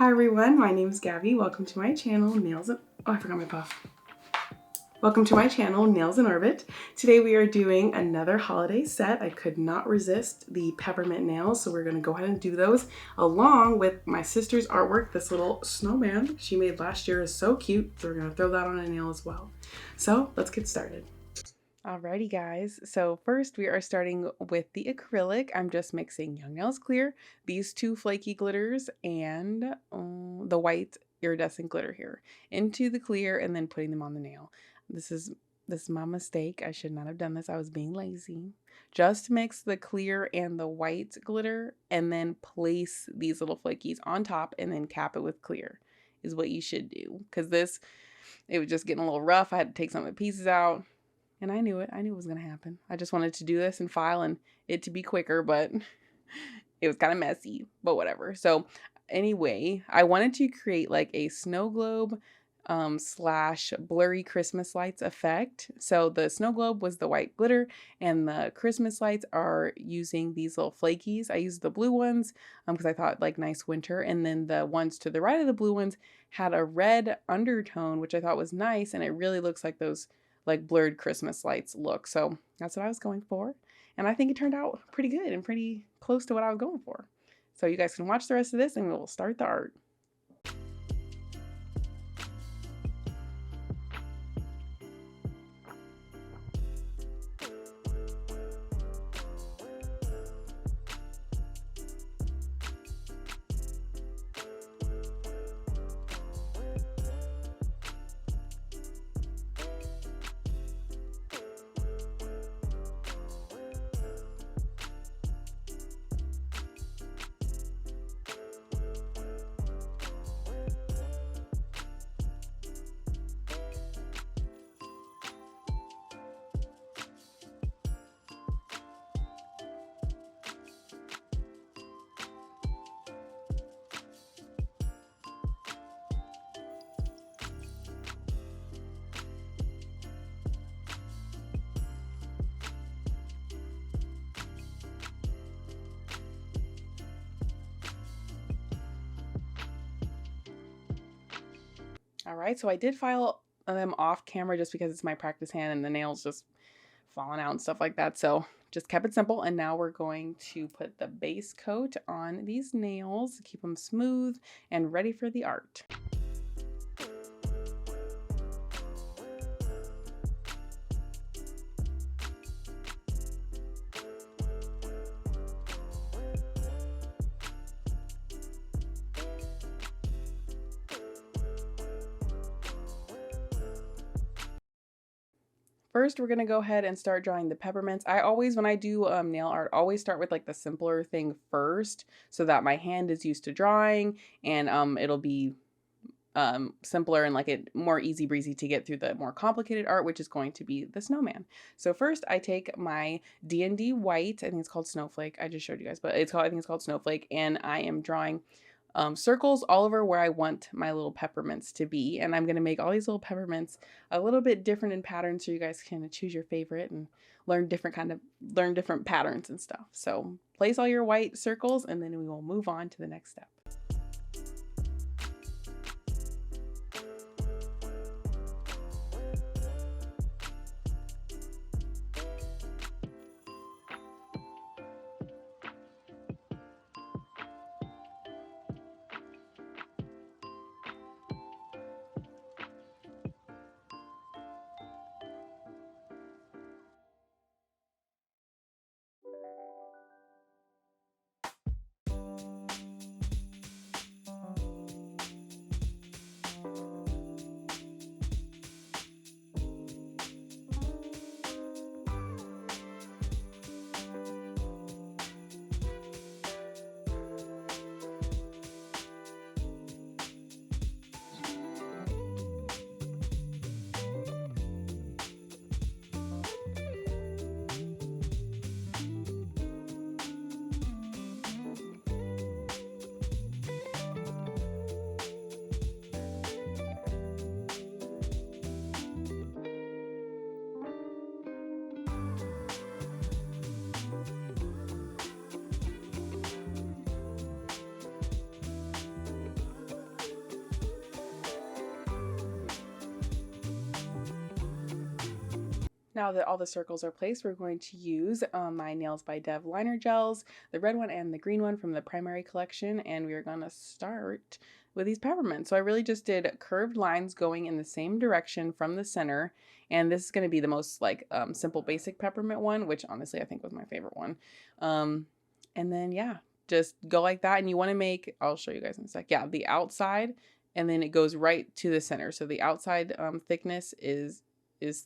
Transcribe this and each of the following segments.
Hi everyone, my name is Gabby. Welcome to my channel, I forgot my puff. Welcome to my channel, Nails in Orbit. Today we are doing another holiday set. I could not resist the peppermint nails, so we're gonna go ahead and do those along with my sister's artwork. This little snowman she made last year is so cute, so we're gonna throw that on a nail as well. So let's get started. Alrighty guys, so first we are starting with the acrylic. I'm just mixing Young Nails Clear, these two flaky glitters, and the white iridescent glitter here into the clear and then putting them on the nail. This is my mistake. I should not have done this. I was being lazy. Just mix the clear and the white glitter and then place these little flakies on top and then cap it with clear is what you should do, because it was just getting a little rough. I had to take some of the pieces out. And I knew it. I knew it was going to happen. I just wanted to do this and file and it to be quicker, but it was kind of messy, but whatever. So anyway, I wanted to create like a snow globe slash blurry Christmas lights effect. So the snow globe was the white glitter and the Christmas lights are using these little flakies. I used the blue ones because I thought like nice winter. And then the ones to the right of the blue ones had a red undertone, which I thought was nice. And it really looks like those like blurred Christmas lights look. So that's what I was going for. And I think it turned out pretty good and pretty close to what I was going for. So you guys can watch the rest of this and we'll start the art. All right, so I did file them off camera just because it's my practice hand and the nails just falling out and stuff like that. So just kept it simple. And now we're going to put the base coat on these nails, keep them smooth and ready for the art. First, we're gonna go ahead and start drawing the peppermints. I always, when I do nail art, always start with like the simpler thing first so that my hand is used to drawing and it'll be simpler and like it more easy breezy to get through the more complicated art, which is going to be the snowman. So first I take my D&D white, I think it's called Snowflake. I just showed you guys, but I think it's called Snowflake. And I am drawing circles all over where I want my little peppermints to be. And I'm going to make all these little peppermints a little bit different in patterns so you guys can choose your favorite and learn different patterns and stuff. So place all your white circles and then we will move on to the next step. Now that all the circles are placed, we're going to use my Nails by Dev liner gels, the red one and the green one from the primary collection, and we are going to start with these peppermints. So I really just did curved lines going in the same direction from the center, and this is going to be the most like simple basic peppermint one, which honestly I think was my favorite one. And then yeah, just go like that, and you want to make, I'll show you guys in a sec, yeah, the outside, and then it goes right to the center. So the outside thickness is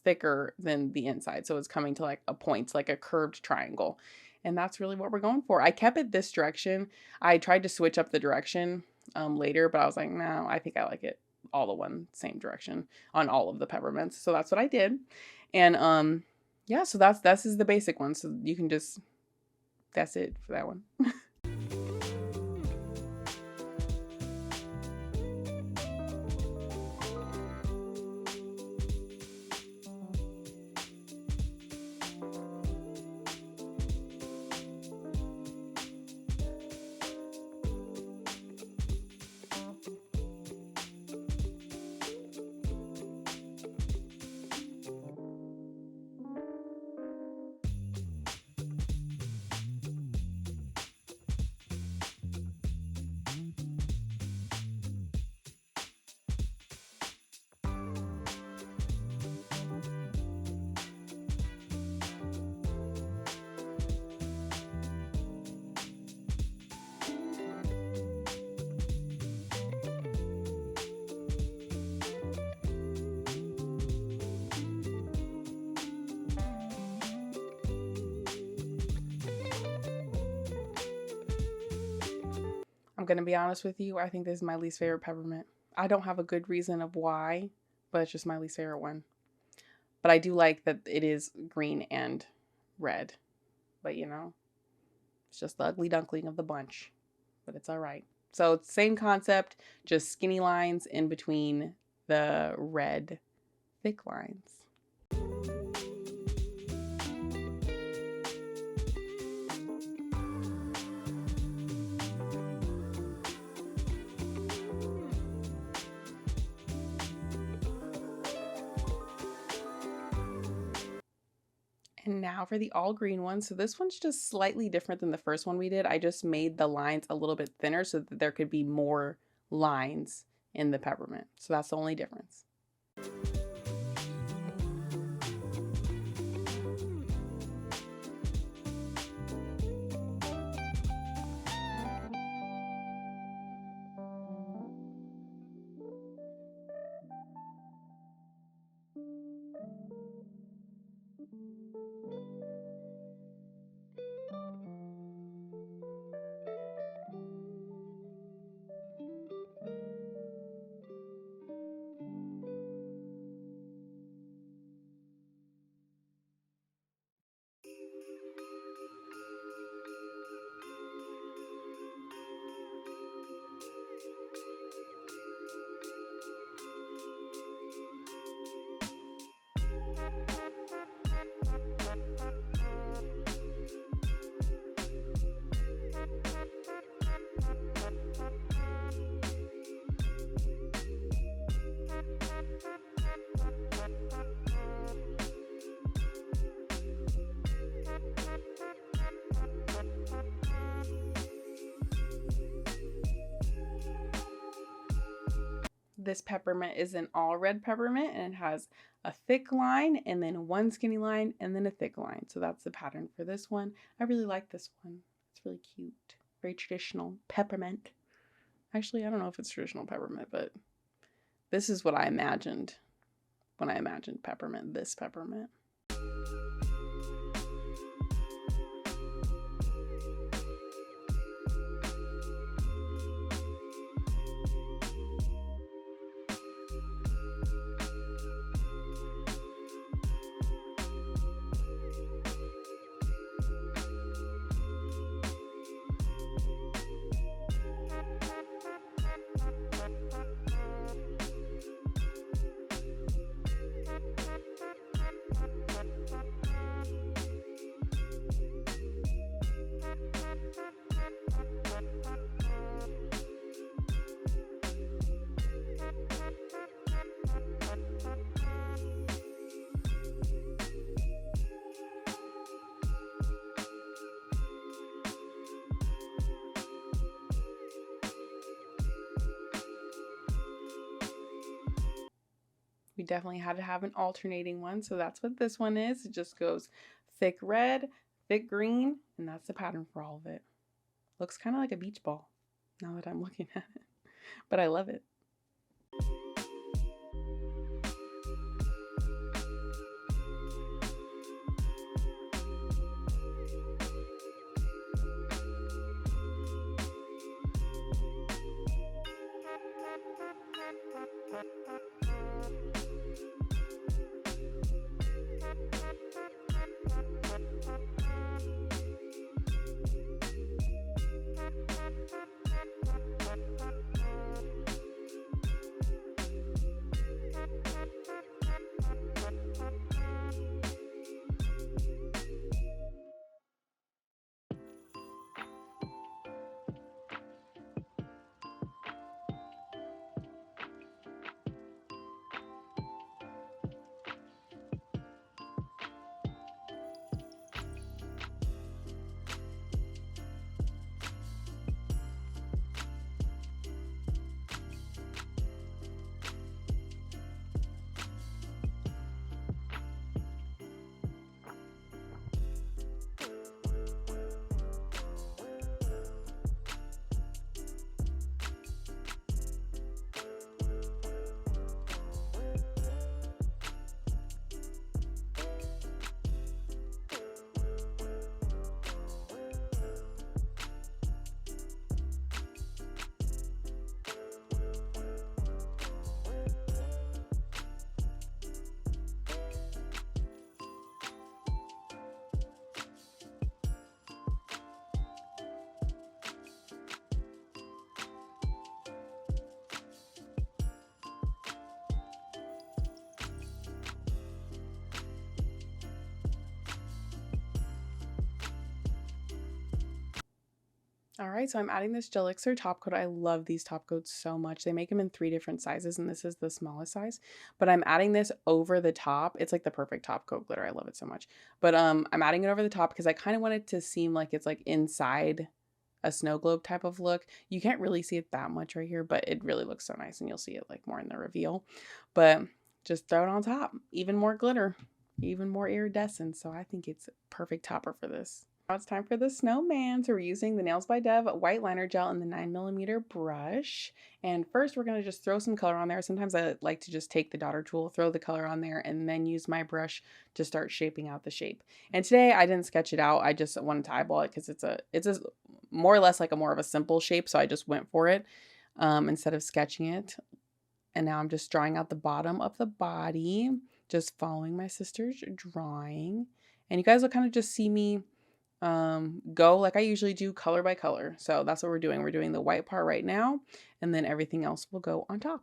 thicker than the inside. So it's coming to like a point, like a curved triangle. And that's really what we're going for. I kept it this direction. I tried to switch up the direction later, but I was like, no, I think I like it all the one same direction on all of the peppermints. So that's what I did. And yeah, so this is the basic one. So you can just, that's it for that one. I'm going to be honest with you. I think this is my least favorite peppermint. I don't have a good reason of why, but it's just my least favorite one. But I do like that it is green and red. But you know, it's just the ugly duckling of the bunch. But it's all right. So it's same concept, just skinny lines in between the red thick lines. And now for the all green one. So this one's just slightly different than the first one we did. I just made the lines a little bit thinner so that there could be more lines in the peppermint. So that's the only difference. This peppermint is an all red peppermint, and it has a thick line and then one skinny line and then a thick line. So that's the pattern for this one. I really like this one. It's really cute. Very traditional peppermint. Actually, I don't know if it's traditional peppermint, but this is what I imagined when I imagined peppermint, this peppermint. We definitely had to have an alternating one, so that's what this one is. It just goes thick red, thick green, and that's the pattern for all of it. Looks kind of like a beach ball now that I'm looking at it, but I love it. All right, so I'm adding this gel elixir top coat. I love these top coats so much. They make them in 3 different sizes, and this is the smallest size. But I'm adding this over the top. It's like the perfect top coat glitter. I love it so much. But I'm adding it over the top because I kind of want it to seem like it's like inside a snow globe type of look. You can't really see it that much right here, but it really looks so nice, and you'll see it like more in the reveal. But just throw it on top. Even more glitter, even more iridescence. So I think it's a perfect topper for this. Now it's time for the snowman. So we're using the Nails by Dev white liner gel and the 9mm brush. And first we're going to just throw some color on there. Sometimes I like to just take the daughter tool, throw the color on there, and then use my brush to start shaping out the shape. And today I didn't sketch it out. I just wanted to eyeball it because it's a more or less like a more of a simple shape. So I just went for it instead of sketching it. And now I'm just drawing out the bottom of the body, just following my sister's drawing. And you guys will kind of just see me go like I usually do, color by color. So that's what we're doing. We're doing the white part right now, and then everything else will go on top.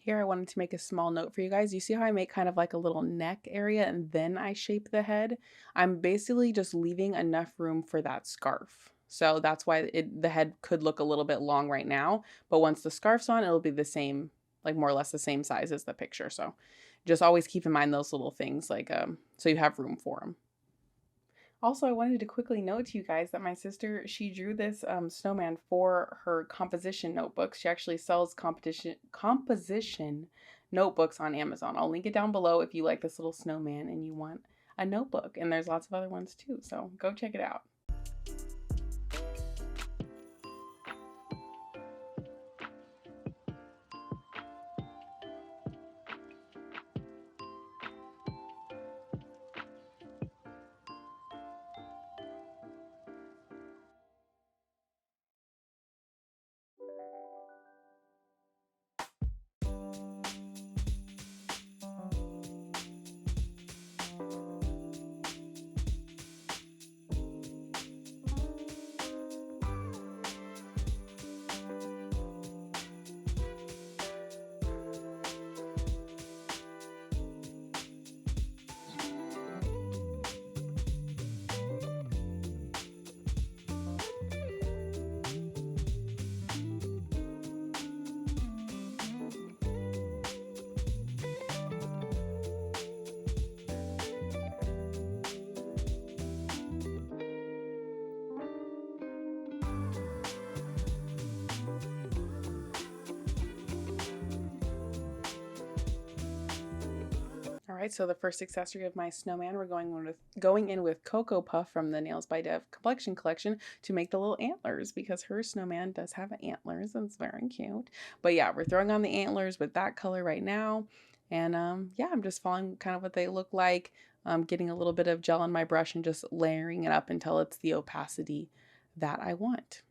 Here I wanted to make a small note for you guys. You see how I make kind of like a little neck area and then I shape the head? I'm basically just leaving enough room for that scarf. So that's why the head could look a little bit long right now, but once the scarf's on, it'll be the same, like more or less the same size as the picture. So just always keep in mind those little things, like so you have room for them. Also, I wanted to quickly note to you guys that my sister, she drew this snowman for her composition notebooks. She actually sells composition notebooks on Amazon. I'll link it down below if you like this little snowman and you want a notebook. And there's lots of other ones too, so go check it out. right, so the first accessory of my snowman, we're going in with Cocoa Puff from the Nails by Dev Complexion collection to make the little antlers, because her snowman does have antlers and it's very cute. But yeah, we're throwing on the antlers with that color right now. And yeah, I'm just following kind of what they look like. Getting a little bit of gel on my brush and just layering it up until it's the opacity that I want.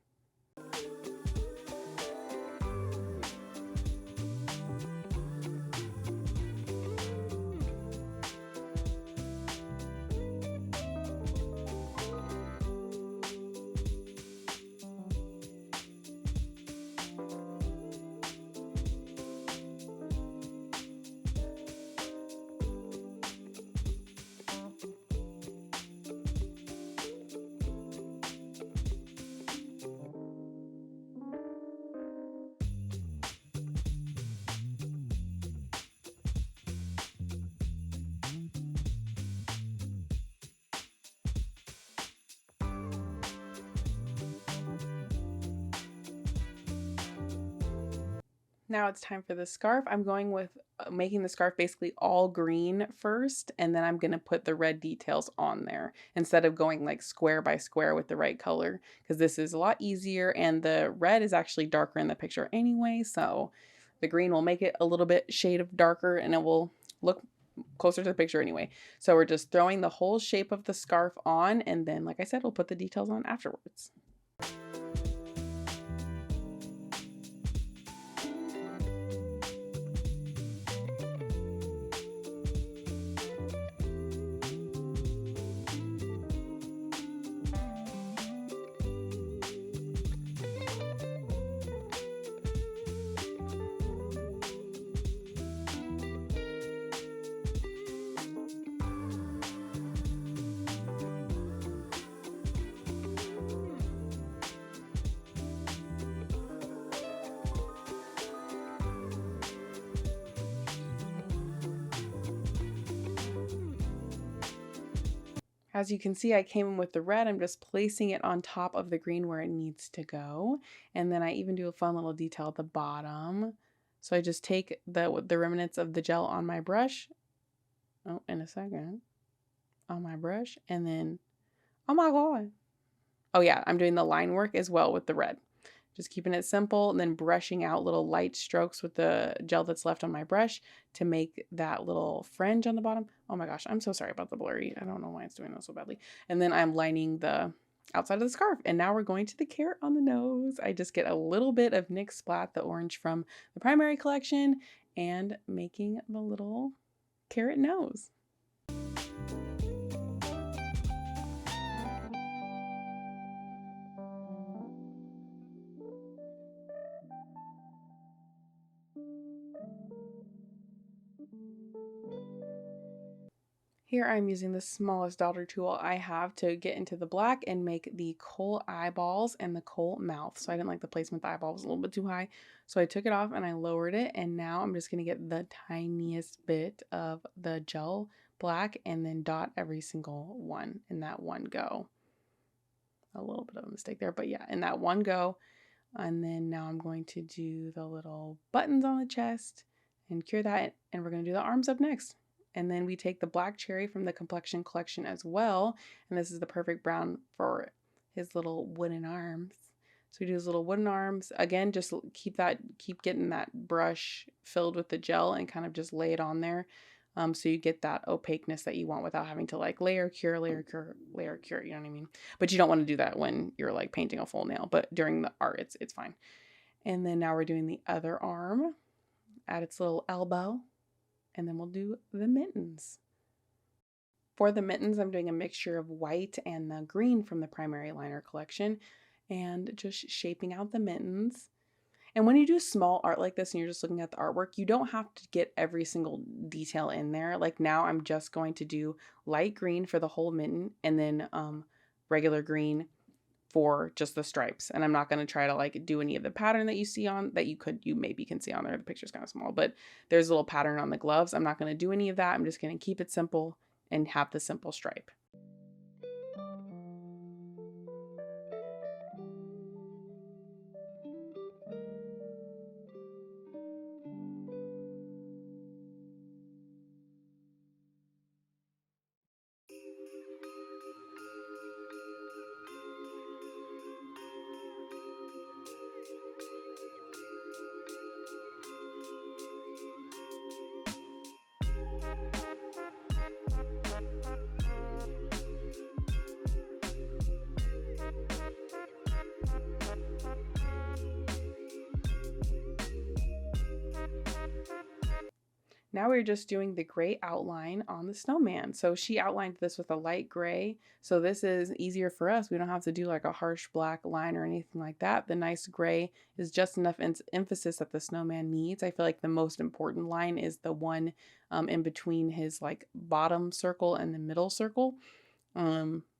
Now it's time for the scarf. I'm going with making the scarf basically all green first, and then I'm going to put the red details on there instead of going like square by square with the right color, because this is a lot easier, and the red is actually darker in the picture anyway, so the green will make it a little bit shade of darker and it will look closer to the picture anyway. So we're just throwing the whole shape of the scarf on, and then like I said, we'll put the details on afterwards. As you can see, I came in with the red. I'm just placing it on top of the green where it needs to go. And then I even do a fun little detail at the bottom. So I just take the remnants of the gel on my brush. Oh, in a second. On my brush. And then, oh my God. Oh yeah, I'm doing the line work as well with the red. Just keeping it simple and then brushing out little light strokes with the gel that's left on my brush to make that little fringe on the bottom. Oh my gosh, I'm so sorry about the blurry. I don't know why it's doing that so badly. And then I'm lining the outside of the scarf. And now we're going to the carrot on the nose. I just get a little bit of NYX Splat, the orange from the primary collection, and making the little carrot nose. Here I'm using the smallest daughter tool I have to get into the black and make the kohl eyeballs and the kohl mouth. So I didn't like the placement, the eyeball was a little bit too high. So I took it off and I lowered it, and now I'm just going to get the tiniest bit of the gel black and then dot every single one in that one go. A little bit of a mistake there, but yeah, in that one go. And then now I'm going to do the little buttons on the chest and cure that, and we're going to do the arms up next. And then we take the black cherry from the complexion collection as well. And this is the perfect brown for his little wooden arms. So we do his little wooden arms. Again, just keep getting that brush filled with the gel and kind of just lay it on there. So you get that opaqueness that you want without having to like layer, cure, layer, cure, layer, cure, you know what I mean? But you don't want to do that when you're like painting a full nail, but during the art, it's fine. And then now we're doing the other arm at its little elbow. And then we'll do the mittens. For the mittens, I'm doing a mixture of white and the green from the primary liner collection and just shaping out the mittens. And when you do small art like this and you're just looking at the artwork, you don't have to get every single detail in there. Like now I'm just going to do light green for the whole mitten and then regular green for just the stripes. And I'm not going to try to like do any of the pattern that you see on that you maybe can see on there. The picture's kind of small, but there's a little pattern on the gloves. I'm not going to do any of that. I'm just going to keep it simple and have the simple stripe. Now we're just doing the gray outline on the snowman. So she outlined this with a light gray. So this is easier for us. We don't have to do like a harsh black line or anything like that. The nice gray is just enough emphasis that the snowman needs. I feel like the most important line is the one in between his like bottom circle and the middle circle.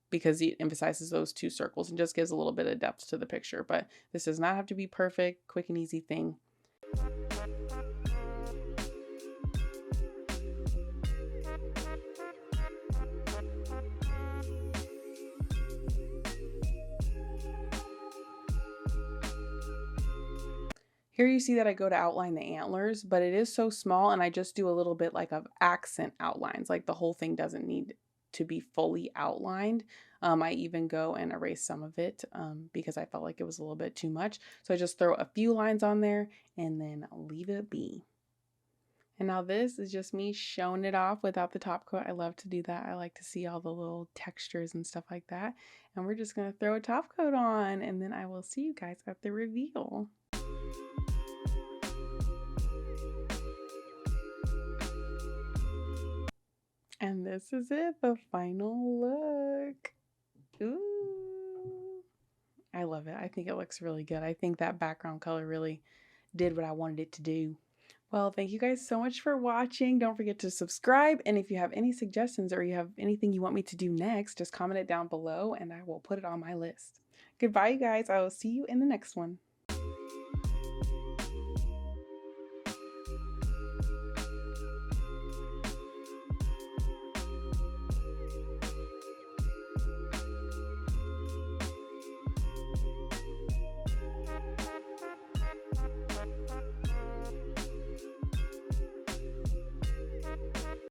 Because it emphasizes those two circles and just gives a little bit of depth to the picture. But this does not have to be perfect, quick and easy thing. Here you see that I go to outline the antlers, but it is so small and I just do a little bit like of accent outlines. Like the whole thing doesn't need to be fully outlined. I even go and erase some of it because I felt like it was a little bit too much. So I just throw a few lines on there and then leave it be. And now this is just me showing it off without the top coat. I love to do that. I like to see all the little textures and stuff like that. And we're just going to throw a top coat on and then I will see you guys at the reveal. And this is it, the final look. Ooh, I love it. I think it looks really good. I think that background color really did what I wanted it to do. Well, thank you guys so much for watching. Don't forget to subscribe. And if you have any suggestions or you have anything you want me to do next, just comment it down below and I will put it on my list. Goodbye, you guys. I will see you in the next one.